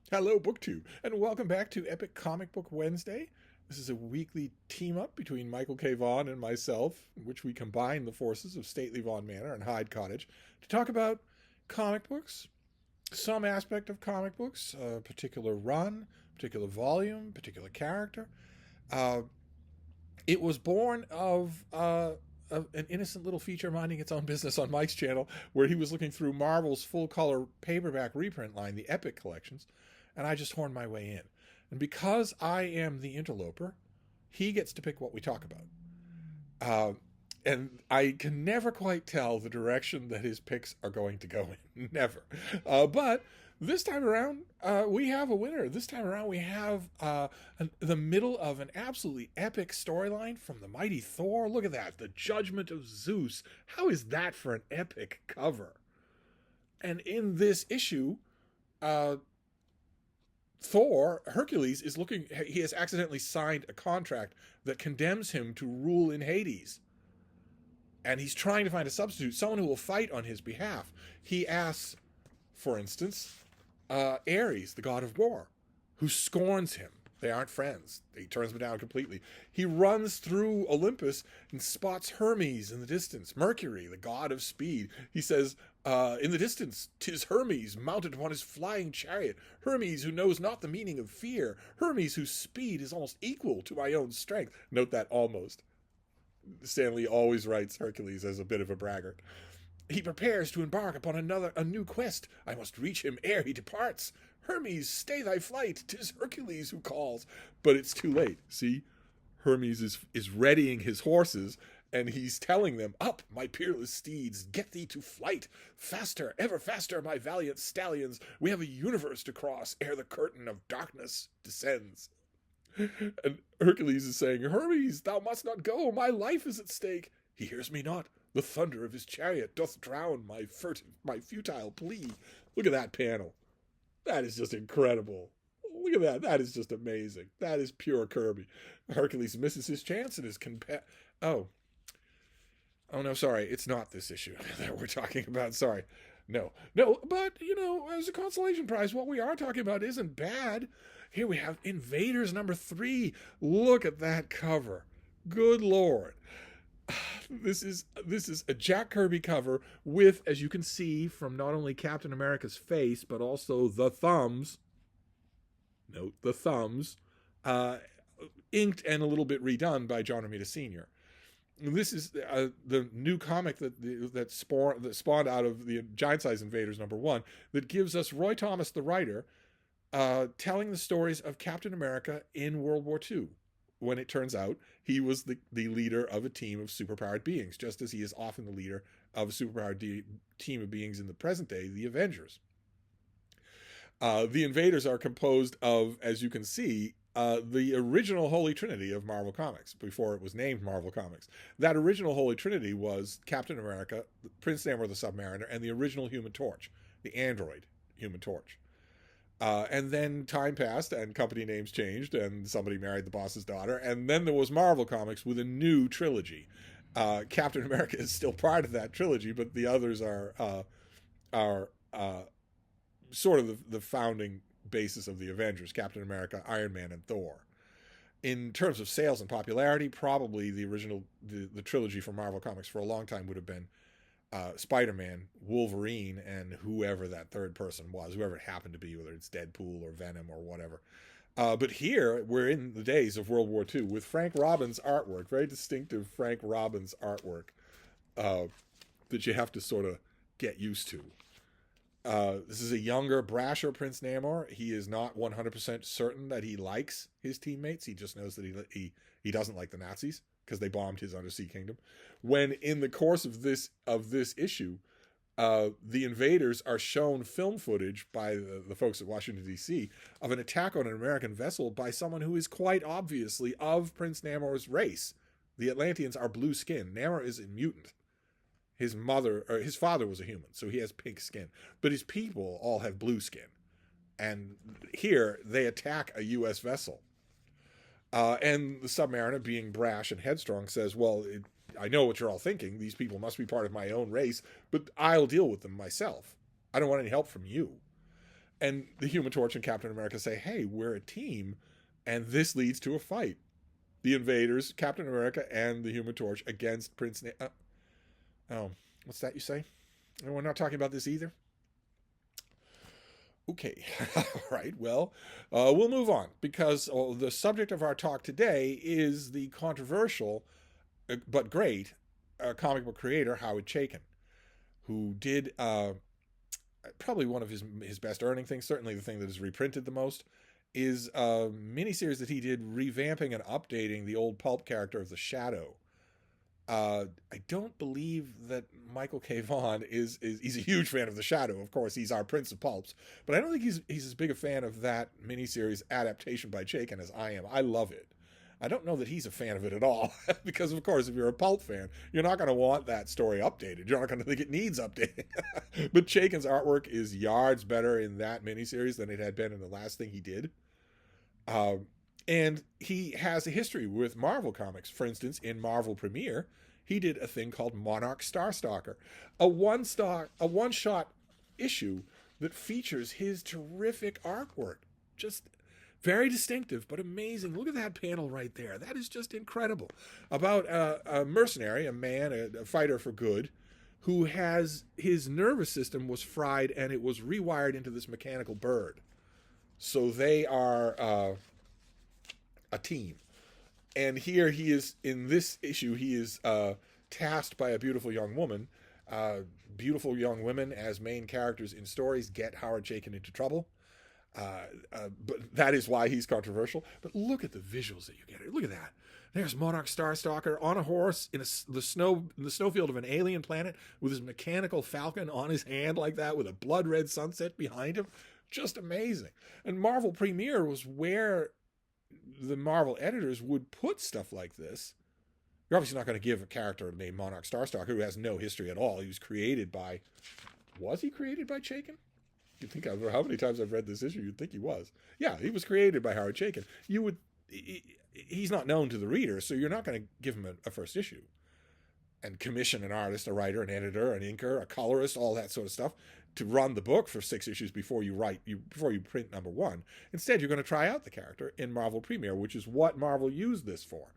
Hello, BookTube, and welcome back to Epic Comic Book Wednesday. This is a weekly team up between Michael K. Vaughan and myself, in which we combine the forces of Stately Vaughan Manor and Hyde Cottage to talk about comic books, some aspect of comic books, a particular run, particular volume, particular character. Uh, it was born of an innocent little feature minding its own business on Mike's channel, where he was looking through Marvel's full color paperback reprint line, the Epic collections, and I just horned my way in. And because I am the interloper, he gets to pick what we talk about. Uh, and I can never quite tell the direction that his picks are going to go in. Never. But this time around, we have a winner. This time around, we have the middle of an absolutely epic storyline from the mighty Thor. Look at that. The Judgment of Zeus. How is that for an epic cover? And in this issue, Thor, Hercules, is looking, he has accidentally signed a contract that condemns him to rule in Hades. And he's trying to find a substitute, someone who will fight on his behalf. He asks, for instance, Ares, the god of war, who scorns him. They aren't friends. He turns him down completely. He runs through Olympus and spots Hermes in the distance. Mercury, the god of speed. He says, in the distance, 'tis Hermes, mounted upon his flying chariot. Hermes, who knows not the meaning of fear. Hermes, whose speed is almost equal to my own strength. Note that almost. Stan Lee always writes Hercules as a bit of a braggart. He prepares to embark upon a new quest. I must reach him ere he departs. Hermes, stay thy flight. 'Tis Hercules who calls. But it's too late. See, Hermes is readying his horses, and he's telling them, "Up, my peerless steeds, get thee to flight. Faster, ever faster, my valiant stallions. We have a universe to cross ere the curtain of darkness descends." And Hercules is saying, "Hermes, thou must not go. My life is at stake." He hears me not. The thunder of his chariot doth drown my futile plea. Look at that panel. That is just incredible. Look at that. That is just amazing. That is pure Kirby. Hercules misses his chance and is oh. Oh no, sorry. It's not this issue that we're talking about. Sorry. No. No, but, as a consolation prize, what we are talking about isn't bad. Here we have Invaders #3. Look at that cover. Good Lord. This is a Jack Kirby cover with, as you can see from not only Captain America's face, but also the thumbs. Note the thumbs. Inked and a little bit redone by John Romita Sr. This is the new comic that spawned out of the Giant Size Invaders #1 that gives us Roy Thomas, the writer, telling the stories of Captain America in World War II, when it turns out he was the leader of a team of superpowered beings, just as he is often the leader of a superpowered team of beings in the present day, the Avengers. The Invaders are composed of, as you can see, the original Holy Trinity of Marvel Comics, before it was named Marvel Comics. That original Holy Trinity was Captain America, Prince Namor the Submariner, and the original Human Torch, the android Human Torch. And then time passed and company names changed and somebody married the boss's daughter. And then there was Marvel Comics with a new trilogy. Captain America is still part of that trilogy, but the others are sort of the founding basis of the Avengers: Captain America, Iron Man, and Thor. In terms of sales and popularity, probably the trilogy from Marvel Comics for a long time would have been Spider-Man, Wolverine, and whoever that third person was, whoever it happened to be, whether it's Deadpool or Venom or whatever. But here, we're in the days of World War II with Frank Robbins' artwork, very distinctive Frank Robbins artwork that you have to sort of get used to. This is a younger, brasher Prince Namor. He is not 100% certain that he likes his teammates. He just knows that he doesn't like the Nazis because they bombed his undersea kingdom. When in the course of this issue, the invaders are shown film footage by the folks at Washington, D.C. of an attack on an American vessel by someone who is quite obviously of Prince Namor's race. The Atlanteans are blue skinned. Namor is a mutant. His father was a human, so he has pink skin. But his people all have blue skin. And here, they attack a U.S. vessel. And the Submariner, being brash and headstrong, says, well, I know what you're all thinking. These people must be part of my own race, but I'll deal with them myself. I don't want any help from you. And the Human Torch and Captain America say, hey, we're a team, and this leads to a fight. The Invaders, Captain America, and the Human Torch against Prince... oh, what's that you say? We're not talking about this either? Okay, all right, well, we'll move on, because the subject of our talk today is the controversial, but great, comic book creator, Howard Chaykin, who did probably one of his best earning things, certainly the thing that is reprinted the most, is a miniseries that he did revamping and updating the old pulp character of the Shadow. I don't believe that Michael K. Vaughan he's a huge fan of the Shadow. Of course, he's our Prince of Pulps, but I don't think he's as big a fan of that miniseries adaptation by Chaykin as I am. I love it. I don't know that he's a fan of it at all, because of course, if you're a pulp fan, you're not going to want that story updated. You're not going to think it needs updating. But Chaykin's artwork is yards better in that miniseries than it had been in the last thing he did. And he has a history with Marvel Comics. For instance, in Marvel Premiere, he did a thing called Monarch Starstalker, a one-shot issue that features his terrific artwork. Just very distinctive, but amazing. Look at that panel right there. That is just incredible. About a mercenary, a man, a fighter for good, who has his nervous system was fried and it was rewired into this mechanical bird. So they are a team. And here he is, in this issue, he is tasked by a beautiful young woman. Beautiful young women as main characters in stories get Howard Chaykin into trouble. But that is why he's controversial. But look at the visuals that you get. Look at that. There's Monarch Starstalker on a horse in the snowfield of an alien planet with his mechanical falcon on his hand like that, with a blood red sunset behind him. Just amazing. And Marvel Premiere was where the Marvel editors would put stuff like this. You're obviously not going to give a character named Monarch Starstalker who has no history at all. He was created by... Was he created by Chaykin? You think how many times I've read this issue, you'd think he was. Yeah, he was created by Howard Chaykin. He's not known to the reader, so you're not going to give him a first issue and commission an artist, a writer, an editor, an inker, a colorist, all that sort of stuff to run the book for 6 issues before you print number 1. Instead, you're going to try out the character in Marvel Premiere, which is what Marvel used this for.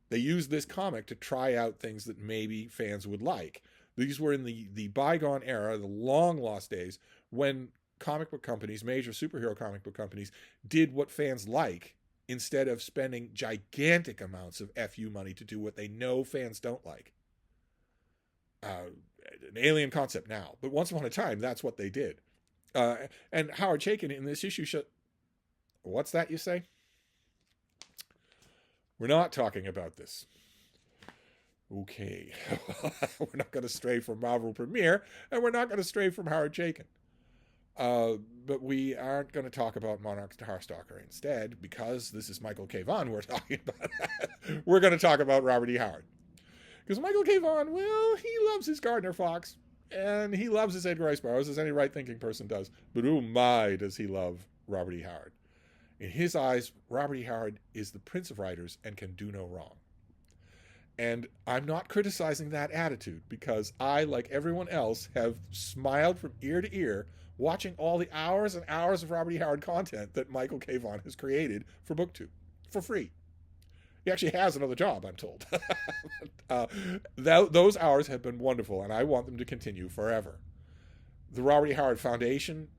They used this comic to try out things that maybe fans would like. These were in the bygone era, the long lost days, when comic book companies, major superhero comic book companies, did what fans like instead of spending gigantic amounts of FU money to do what they know fans don't like. An alien concept now, but once upon a time, that's what they did. And Howard Chaykin in this issue what's that you say? We're not talking about this. Okay. We're not going to stray from Marvel Premiere, and we're not going to stray from Howard Chaykin. But we aren't going to talk about Monarch Starstalker. Instead, because this is Michael K. Vaughan we're talking about, we're going to talk about Robert E. Howard. Because Michael K. Vaughan, well, he loves his Gardner Fox, and he loves his Edgar Rice Burroughs, as any right-thinking person does. But oh my, does he love Robert E. Howard. In his eyes, Robert E. Howard is the prince of writers and can do no wrong. And I'm not criticizing that attitude, because I, like everyone else, have smiled from ear to ear watching all the hours and hours of Robert E. Howard content that Michael K. Vaughan has created for BookTube for free. He actually has another job, I'm told. Those hours have been wonderful, and I want them to continue forever. The Robert E. Howard Foundation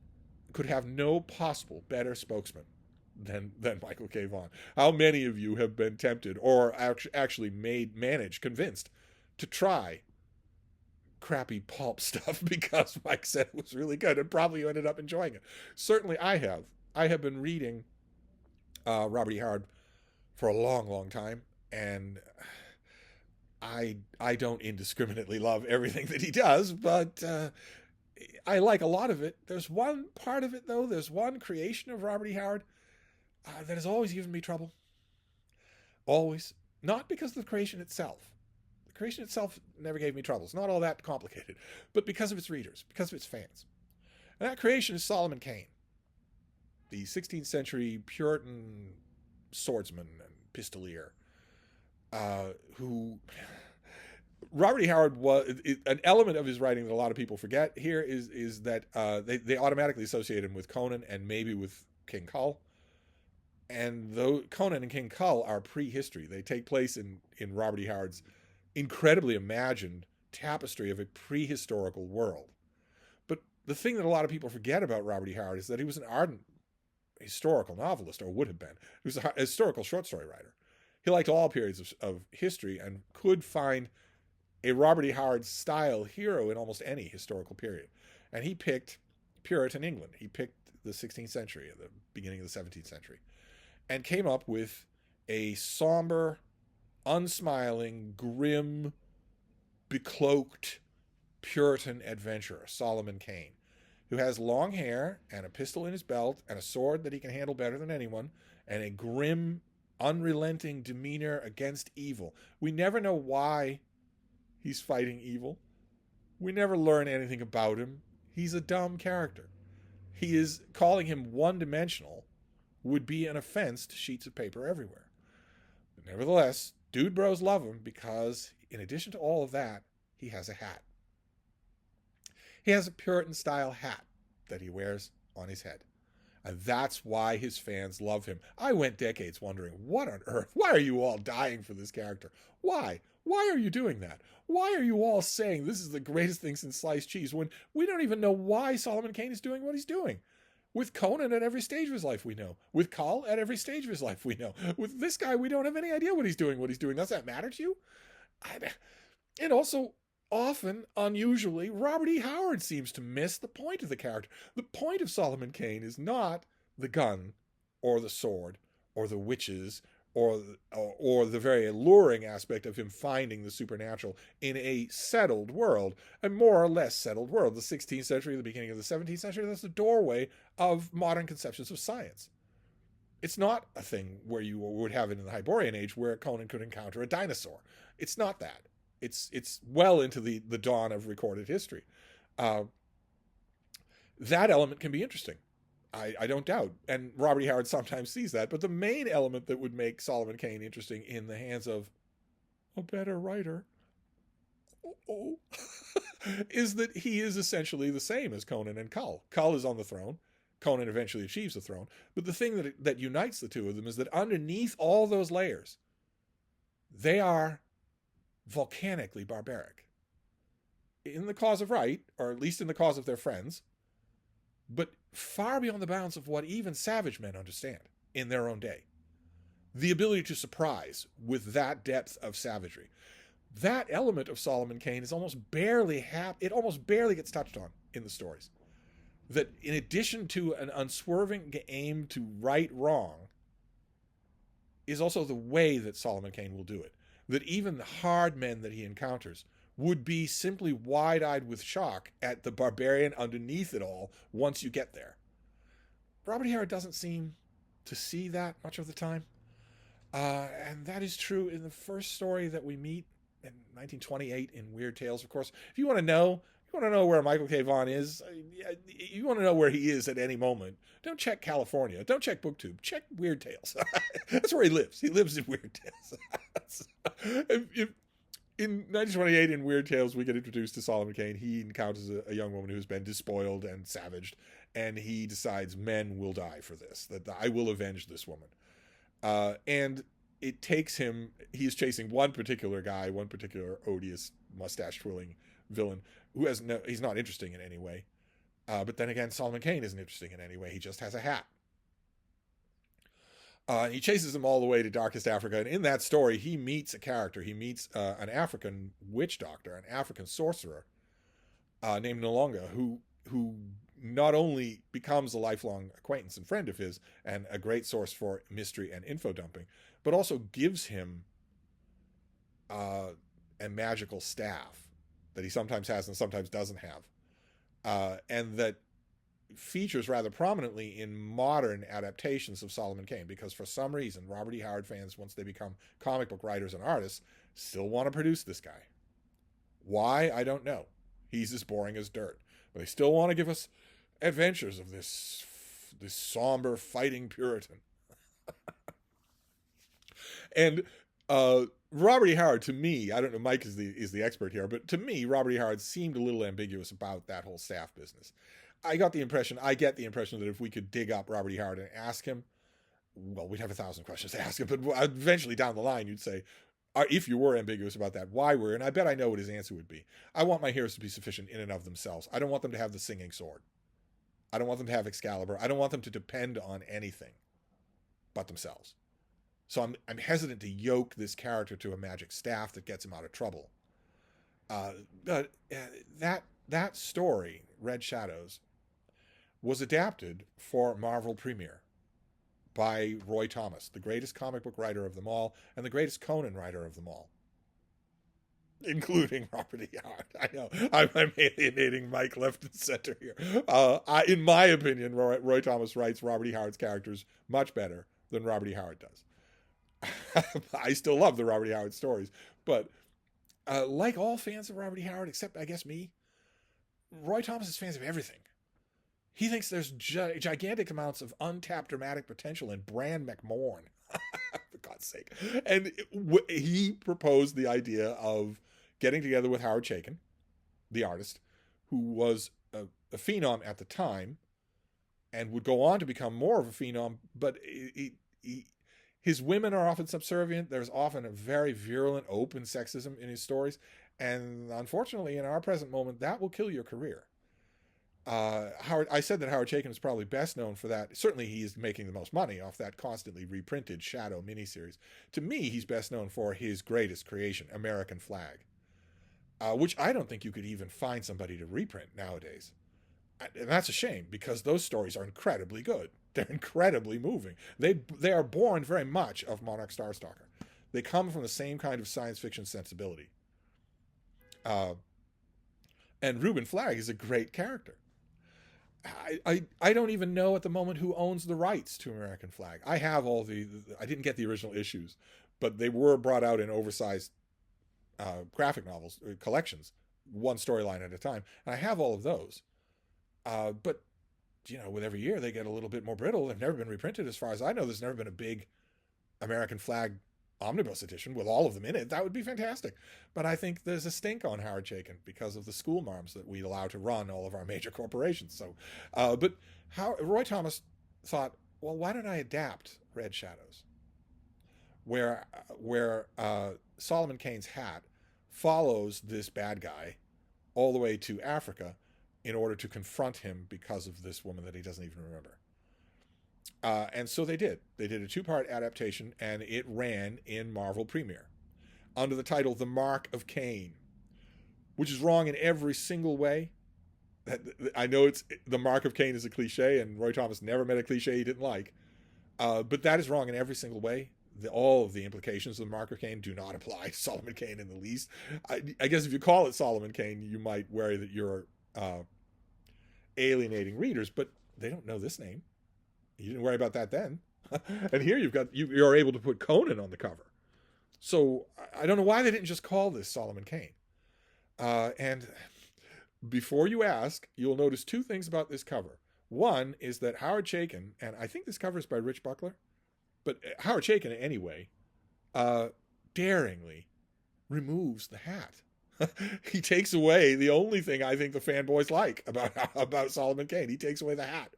could have no possible better spokesman than Michael K. Vaughan. How many of you have been tempted or actually convinced to try crappy pulp stuff because Mike said it was really good, and probably you ended up enjoying it? Certainly I have. I have been reading Robert E. Howard for a long, long time, and I don't indiscriminately love everything that he does, but I like a lot of it. There's one part of it, though, there's one creation of Robert E. Howard that has always given me trouble. Always. Not because of the creation itself. The creation itself never gave me trouble. It's not all that complicated. But because of its readers, because of its fans. And that creation is Solomon Kane, the 16th century Puritan swordsman and pistolier, who Robert E. Howard was an element of his writing that a lot of people forget here is that they automatically associate him with Conan and maybe with King Kull. And though Conan and King Kull are prehistory, they take place in Robert E. Howard's incredibly imagined tapestry of a prehistorical world. But the thing that a lot of people forget about Robert E. Howard is that he was an ardent historical novelist, or would have been. He was a historical short story writer. He liked all periods of history and could find a Robert E. Howard style hero in almost any historical period. And he picked Puritan England. He picked the 16th century, the beginning of the 17th century, and came up with a somber, unsmiling, grim, becloaked Puritan adventurer, Solomon Kane, who has long hair and a pistol in his belt and a sword that he can handle better than anyone, and a grim, unrelenting demeanor against evil. We never know why he's fighting evil. We never learn anything about him. He's a dumb character. He is calling him one-dimensional would be an offense to sheets of paper everywhere. But nevertheless, dude bros love him because, in addition to all of that, he has a hat. He has a Puritan-style hat that he wears on his head. And that's why his fans love him. I went decades wondering, what on earth? Why are you all dying for this character? Why? Why are you doing that? Why are you all saying this is the greatest thing since sliced cheese when we don't even know why Solomon Kane is doing what he's doing? With Conan at every stage of his life, we know. With Kull at every stage of his life, we know. With this guy, we don't have any idea what he's doing. Does that matter to you? And also, often, unusually, Robert E. Howard seems to miss the point of the character. The point of Solomon Kane is not the gun, or the sword, or the witches, or the very alluring aspect of him finding the supernatural in a settled world, a more or less settled world. The 16th century, the beginning of the 17th century, that's the doorway of modern conceptions of science. It's not a thing where you would have it in the Hyborian Age where Conan could encounter a dinosaur. It's not that. It's well into the dawn of recorded history. That element can be interesting. I don't doubt. And Robert E. Howard sometimes sees that. But the main element that would make Solomon Kane interesting in the hands of a better writer is that he is essentially the same as Conan and Kull. Kull is on the throne. Conan eventually achieves the throne. But the thing that unites the two of them is that underneath all those layers, they are volcanically barbaric. In the cause of right, or at least in the cause of their friends, but far beyond the bounds of what even savage men understand in their own day. The ability to surprise with that depth of savagery. That element of Solomon Kane is almost barely it almost barely gets touched on in the stories. That in addition to an unswerving aim to right wrong, is also the way that Solomon Kane will do it. That even the hard men that he encounters would be simply wide-eyed with shock at the barbarian underneath it all once you get there. Robert E. Howard doesn't seem to see that much of the time. And that is true in the first story that we meet in 1928 in Weird Tales. Of course, if you want to know where Michael K. Vaughan is, you want to know where he is at any moment, don't check California. Don't check BookTube. Check Weird Tales. That's where he lives. He lives in Weird Tales. In 1928, in Weird Tales, we get introduced to Solomon Kane. He encounters a young woman who's been despoiled and savaged, and he decides men will die for this, that I will avenge this woman. And it takes him, he's chasing one particular guy, one particular odious, mustache-twirling villain, he's not interesting in any way. But then again, Solomon Kane isn't interesting in any way. He just has a hat. He chases him all the way to Darkest Africa, and in that story, he meets a character. He meets an African witch doctor, an African sorcerer named Nolonga, who not only becomes a lifelong acquaintance and friend of his, and a great source for mystery and info dumping, but also gives him a magical staff that he sometimes has and sometimes doesn't have, and that features rather prominently in modern adaptations of Solomon Kane, because for some reason Robert E. Howard fans, once they become comic book writers and artists, still want to produce this guy. Why? I don't know. He's as boring as dirt. But they still want to give us adventures of this somber fighting Puritan. And Robert E. Howard, to me, I don't know, Mike is the expert here, but to me, Robert E. Howard seemed a little ambiguous about that whole staff business. I get the impression that if we could dig up Robert E. Howard and ask him, well, we'd have 1,000 questions to ask him, but eventually down the line, you'd say, if you were ambiguous about that, why were? And I bet I know what his answer would be. I want my heroes to be sufficient in and of themselves. I don't want them to have the singing sword. I don't want them to have Excalibur. I don't want them to depend on anything but themselves. So I'm hesitant to yoke this character to a magic staff that gets him out of trouble. But that story, Red Shadows, was adapted for Marvel Premiere by Roy Thomas, the greatest comic book writer of them all, and the greatest Conan writer of them all, including Robert E. Howard. I know I'm alienating Mike left and center here. In my opinion, Roy Thomas writes Robert E. Howard's characters much better than Robert E. Howard does. I still love the Robert E. Howard stories, but like all fans of Robert E. Howard, except I guess me, Roy Thomas is fans of everything. He thinks there's gigantic amounts of untapped dramatic potential in Bran McMorn, for God's sake. And he proposed the idea of getting together with Howard Chaykin, the artist, who was a phenom at the time and would go on to become more of a phenom, but his women are often subservient. There's often a very virulent, open sexism in his stories. And unfortunately, in our present moment, that will kill your career. I said that Howard Chaykin is probably best known for that. Certainly, he is making the most money off that constantly reprinted Shadow miniseries. To me, he's best known for his greatest creation, American Flag, which I don't think you could even find somebody to reprint nowadays. And that's a shame, because those stories are incredibly good. They're incredibly moving. They are born very much of Monarch Starstalker. They come from the same kind of science fiction sensibility. And Reuben Flagg is a great character. I don't even know at the moment who owns the rights to American Flag. I have all I didn't get the original issues, but they were brought out in oversized graphic novels collections, one storyline at a time, and I have all of those. But with every year they get a little bit more brittle. They've never been reprinted, as far as I know. There's never been a big American Flag omnibus edition with all of them in it. That would be fantastic. But I think there's a stink on Howard Chaykin because of the school marms that we allow to run all of our major corporations. So, but Roy Thomas thought, well, why don't I adapt Red Shadows, where Solomon Kane's hat follows this bad guy all the way to Africa in order to confront him because of this woman that he doesn't even remember. And so they did. They did a 2-part adaptation, and it ran in Marvel Premiere under the title The Mark of Kane, which is wrong in every single way. I know The Mark of Kane is a cliche, and Roy Thomas never met a cliche he didn't like. But that is wrong in every single way. All of the implications of The Mark of Kane do not apply to Solomon Kane in the least. I guess if you call it Solomon Kane, you might worry that you're alienating readers, but they don't know this name. You didn't worry about that then. And here you're able to put Conan on the cover. So I don't know why they didn't just call this Solomon Kane. And before you ask, you'll notice 2 things about this cover. One is that Howard Chaykin, and I think this cover is by Rich Buckler, but Howard Chaykin anyway, daringly removes the hat. He takes away the only thing I think the fanboys like about Solomon Kane. He takes away the hat.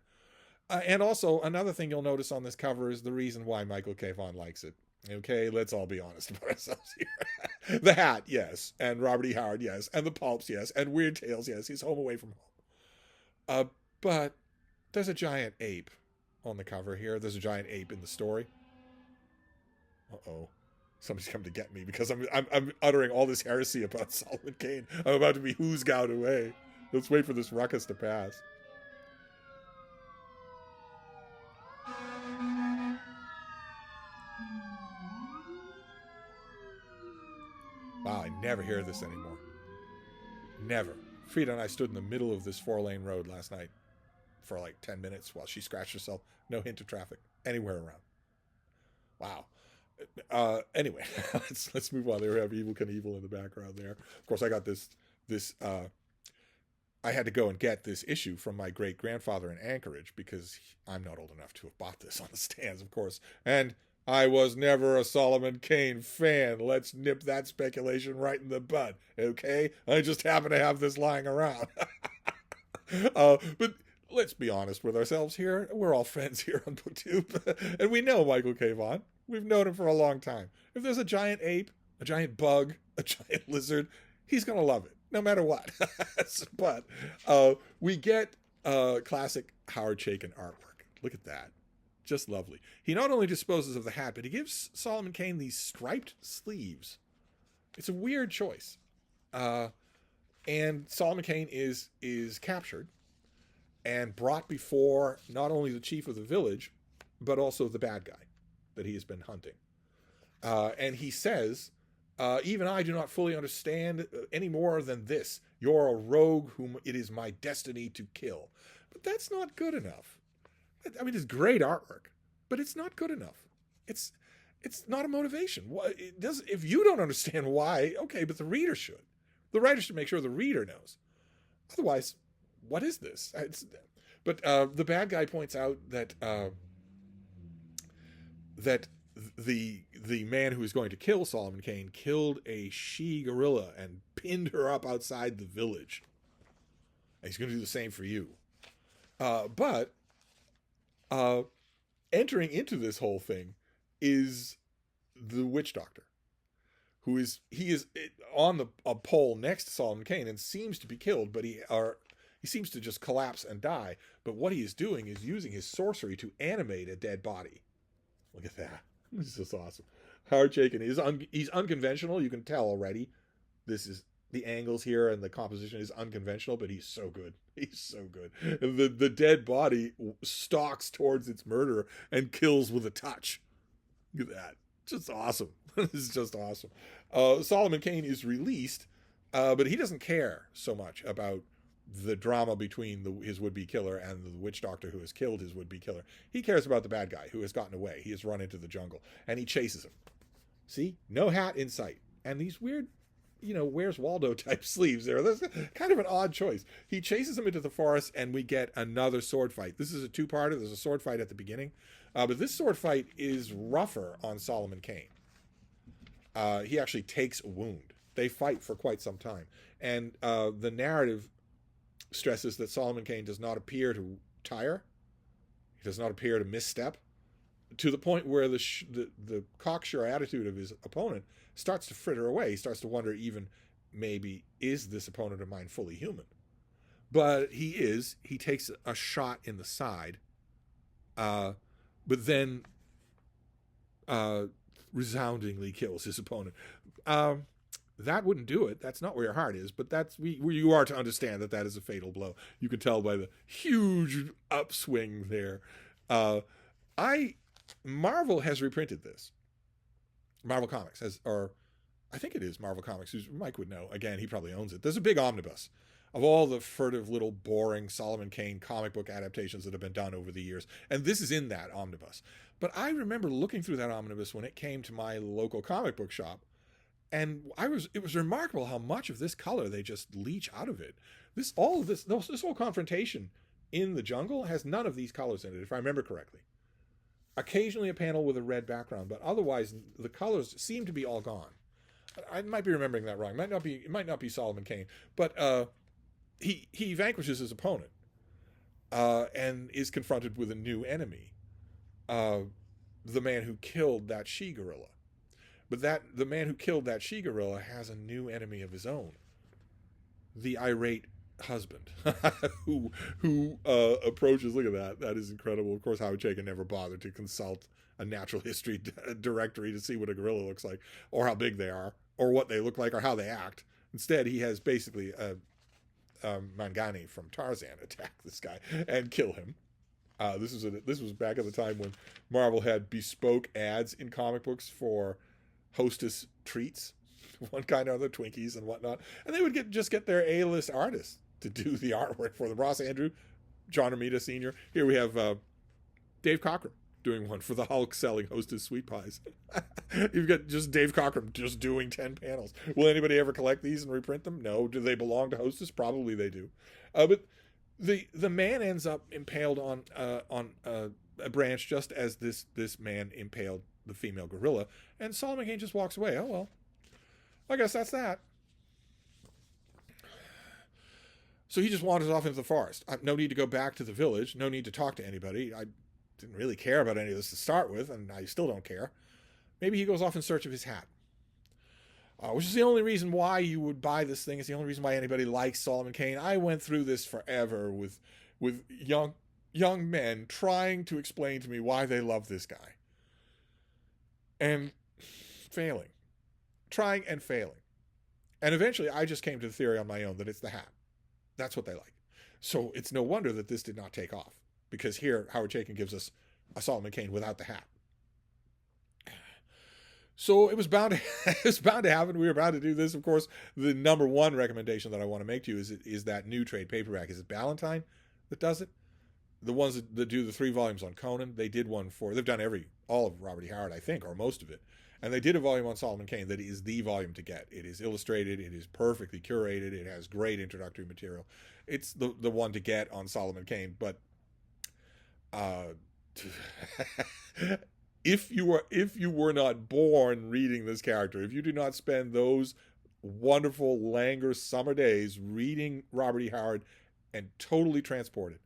And also, another thing you'll notice on this cover is the reason why Michael K. Vaughan likes it. Okay, let's all be honest about ourselves here. The hat, yes. And Robert E. Howard, yes. And the pulps, yes. And Weird Tales, yes. He's home away from home. But there's a giant ape on the cover here. There's a giant ape in the story. Uh-oh. Somebody's come to get me because I'm uttering all this heresy about Solomon Kane. I'm about to be who's gout away. Let's wait for this ruckus to pass. Wow, I never hear this anymore. Never. Frida and I stood in the middle of this 4-lane road last night for like 10 minutes while she scratched herself. No hint of traffic anywhere around. Wow. Anyway, let's move on. There we have Evel Knievel in the background there. Of course, I got this. I had to go and get this issue from my great grandfather in Anchorage because I'm not old enough to have bought this on the stands, of course. And I was never a Solomon Kane fan. Let's nip that speculation right in the bud, okay? I just happen to have this lying around. But let's be honest with ourselves here. We're all friends here on BookTube, and we know Michael K. Vaughan. We've known him for a long time. If there's a giant ape, a giant bug, a giant lizard, he's going to love it, no matter what. But we get classic Howard Chaykin artwork. Look at that. Just lovely. He not only disposes of the hat, but he gives Solomon Kane these striped sleeves. It's a weird choice. And Solomon Kane is captured and brought before not only the chief of the village, but also the bad guy that he has been hunting. And he says, even I do not fully understand any more than this. You're a rogue whom it is my destiny to kill. But that's not good enough. I mean, it's great artwork, but it's not good enough. It's not a motivation. It does, if you don't understand why, okay, but the reader should. The writer should make sure the reader knows. Otherwise, what is this? But the bad guy points out that that the man who is going to kill Solomon Kane killed a she gorilla and pinned her up outside the village. And he's going to do the same for you. But entering into this whole thing is the witch doctor, he is on a pole next to Solomon Kane and seems to be killed, but he seems to just collapse and die. But what he is doing is using his sorcery to animate a dead body. Look at that. This is just awesome. Howard Chaykin he's unconventional. You can tell already. This is the angles here and the composition is unconventional, but he's so good. He's so good. And the dead body stalks towards its murderer and kills with a touch. Look at that. Just awesome. This is just awesome. Solomon Kane is released, but he doesn't care so much about the drama between his would-be killer and the witch doctor who has killed his would-be killer. He cares about the bad guy who has gotten away. He has run into the jungle, and he chases him. See? No hat in sight. And these weird, Where's Waldo type sleeves there. That's kind of an odd choice. He chases him into the forest, and we get another sword fight. This is a two-parter. There's a sword fight at the beginning. But this sword fight is rougher on Solomon Kane. He actually takes a wound. They fight for quite some time. And the narrative stresses that Solomon Kane does not appear to tire. He does not appear to misstep, to the point where the cocksure attitude of his opponent starts to fritter away. He starts to wonder, even maybe, is this opponent of mine fully human? But he is. He takes a shot in the side, but then resoundingly kills his opponent. That wouldn't do it. That's not where your heart is, but you are to understand that is a fatal blow. You can tell by the huge upswing there. Marvel has reprinted this. Marvel Comics I think it is Marvel Comics. Mike would know. Again, he probably owns it. There's a big omnibus of all the furtive little boring Solomon Kane comic book adaptations that have been done over the years. And this is in that omnibus. But I remember looking through that omnibus when it came to my local comic book shop. And it was remarkable how much of this color they just leach out of it. This whole confrontation in the jungle has none of these colors in it, if I remember correctly. Occasionally a panel with a red background, but otherwise the colors seem to be all gone. I might be remembering that wrong. It might not be Solomon Kane, but he vanquishes his opponent and is confronted with a new enemy, the man who killed that she gorilla. But the man who killed that she gorilla has a new enemy of his own, the irate husband who approaches. Look at that. That is incredible. Of course, Howard Chaykin never bothered to consult a natural history directory to see what a gorilla looks like, or how big they are, or what they look like, or how they act. Instead, he has basically Mangani from Tarzan attack this guy and kill him. This was back at the time when Marvel had bespoke ads in comic books for Hostess treats, one kind or other, Twinkies and whatnot, and they would just get their A-list artists to do the artwork for them. Ross Andrew, John Romita Sr. Here we have Dave Cockrum doing one for the Hulk selling Hostess sweet pies. You've got just Dave Cockrum just doing 10 panels. Will anybody ever collect these and reprint them? No. Do they belong to Hostess? Probably they do. But the man ends up impaled on a branch, just as this man impaled the female gorilla, and Solomon Kane just walks away. Oh, well, I guess that's that. So he just wanders off into the forest. No need to go back to the village. No need to talk to anybody. I didn't really care about any of this to start with, and I still don't care. Maybe he goes off in search of his hat. Which is the only reason why you would buy this thing. It's the only reason why anybody likes Solomon Kane. I went through this forever with young men trying to explain to me why they love this guy. And failing. Trying and failing. And eventually I just came to the theory on my own that it's the hat. That's what they like. So it's no wonder that this did not take off. Because here, Howard Chaykin gives us a Solomon Kane without the hat. So it was bound to happen. We were bound to do this. Of course, the number one recommendation that I want to make to you is that new trade paperback. Is it Ballantine that does it? The ones that do the 3 volumes on Conan, they did one they've done all of Robert E. Howard, I think, or most of it. And they did a volume on Solomon Kane that is the volume to get. It is illustrated. It is perfectly curated. It has great introductory material. It's the one to get on Solomon Kane. But if you were not born reading this character, if you do not spend those wonderful Langer summer days reading Robert E. Howard and totally transported,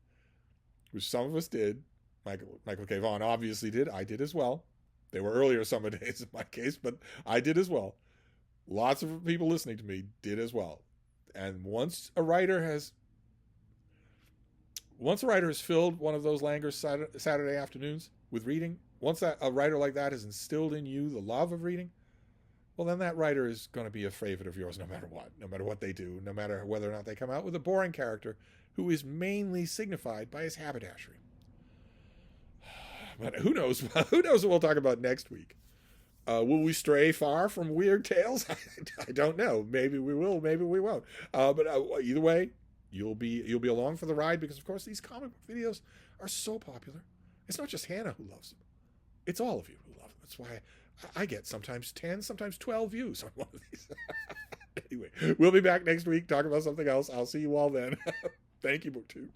which some of us did, Michael K. Vaughan obviously did. I did as well. They were earlier summer days in my case, but I did as well. Lots of people listening to me did as well. And once a writer has filled one of those Langer Saturday afternoons with reading, once a writer like that has instilled in you the love of reading, well, then that writer is going to be a favorite of yours no matter what they do, no matter whether or not they come out with a boring character who is mainly signified by his haberdashery. But who knows? Who knows what we'll talk about next week? Will we stray far from weird tales? I don't know. Maybe we will. Maybe we won't. But either way, you'll be along for the ride because, of course, these comic book videos are so popular. It's not just Hannah who loves them. It's all of you who love them. That's why I get sometimes 10, sometimes 12 views on one of these. Anyway, we'll be back next week talking about something else. I'll see you all then. Thank you, BookTube.